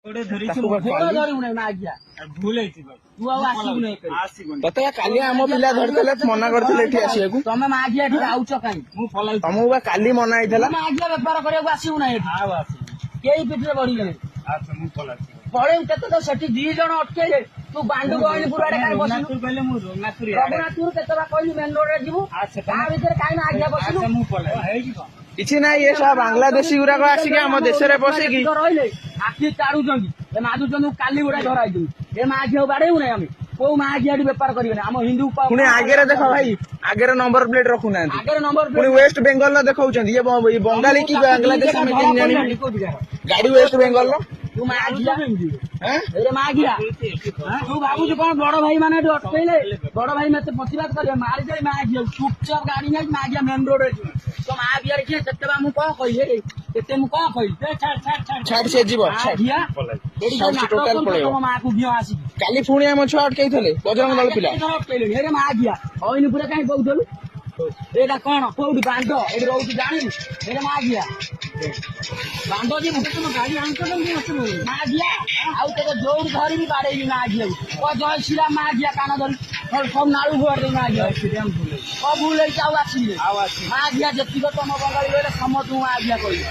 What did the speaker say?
ତତେ କାଲି ଆମ ପିଲା ଧରିଥିଲେ ମନା କରିଥିଲେ ଏଠି ଆସିବାକୁ। ତମେ ମାଗିଆ ଏଠି ଆଉଛ କାହିଁ? ତମକୁ ବା କାଲି ମନା ହେଇଥିଲା। ମାଗିଆ ବେପାର କରିବାକୁ ଆସିବୁ ନା ଏଠି କେହି ପିଠିରେ ବଢିଗଲେ ପଳେଇବୁ। କେତେ ତ ସେଠି 2 ଜଣ ଅଟକେଇଲେ ତୁ ବାଣ୍ଡୁ ଗହଳି ପୁରା ରଘୁନାଥପୁର କେତେ ବା କହିଲୁ ମେନ୍ ରୋଡରେ ଯିବୁ ତା ଭିତରେ କାହିଁ ନା ଆଜ୍ଞା ବସିଲୁ। କିଛି ନାହିଁ ଏ ସବୁ ବାଂଲାଦେଶୀ ଗୁଡାକ ଆସିକି ଆମ ଦେଶରେ ପଶିକି ରହିଲେ ଆଖି କାଢୁଛନ୍ତି ଏ ମାଦୁଛନ୍ତି କାଲି ଗୁଡା ଧରା ହେଇଛନ୍ତି। ଏ ମାଝିଆକୁ ବାଡେଇବୁ ନାହିଁ ଆମେ କୋଉ ମାଝିଆ ଏଠି ବେପାର କରିବେନି। ଆମ ହିନ୍ଦୁ ପୁଣି ଆଗରେ ଦେଖ ଭାଇ ଆଗରେ ନମ୍ବର ପ୍ଲେଟ ରଖୁନାହାନ୍ତି। ଆଗରେ ନମ୍ବର ପୁଣି ୱେଷ୍ଟ ବେଙ୍ଗଲ ଦେଖଉଛନ୍ତି। ଇଏ ବଙ୍ଗାଳୀ କି ବାଂଲାଦେଶ ଆମେ କେମିତି ଜାଣିବୁ? ଗାଡି ୱେଷ୍ଟ ବେଙ୍ଗଲ ତୁ ମାଘିଆ ମାଘିଆ ତୁ ଭାବୁଛୁ କଣ ବଡ ଭାଇ ମାନେ ଏଠି ଅଟକେଇଲେ ବଡ ଭାଇ ମତେ ପ୍ରତିବାଦ କରିବେ ମାରିଦେଲି ମାଘିଆ ଚୁପଚାପ ଗାଡି ନେଇ ମାଘିଆ ମେନ୍ ରୋଡରେ ଯିବୁ। ତ ମା ବିହାରେ କିଏ କେତେ ବା ମୁଁ କଣ କହିବି କେତେ ମୁଁ କଣ କହିବି ଛାଡ ସେ ଯିବ ତମ ମାକୁ ଘିଅ ଆସିକି କାଲି ପୁଣି ଆମ ଛୁଆ ଅଟକେଇଥିଲେ ବଜରଙ୍ଗ ଦଳ ପିଲା ଅଟକେଇଲେଣି ହେରେ ମାଘିଆ ହଇନି ପୁରା କାହିଁ କହୁଥିଲୁ ଏଇଟା କଣ କୋଉଠି ବାଣ୍ଡ ଏଠି ରହୁଛି ଜାଣିନୁ ହେରେ ମାଘିଆ ବାଣ୍ଡ ଯିବୁ ଗାଡି ମାଘିଆ ଆଉ ତୋତେ ଯୋଉଠି ଧରିବି ବାଡେଇବି ମାଘିଆକୁ ଜୟ ଶ୍ରୀରାମ ମାଘିଆ କାନ ଧରି ସବୁ ନାଳୁ ଭୁଆର ଦେଇ ମାଘିଆ ସବୁ ଭୁଲ ହେଇଛି ଆଉ ଆସିବି ମାଘିଆ ଯେତିକ ତମ ବଙ୍ଗାଳୀ ରହିଲେ ସମସ୍ତଙ୍କୁ ମାଘିଆ କହିବି।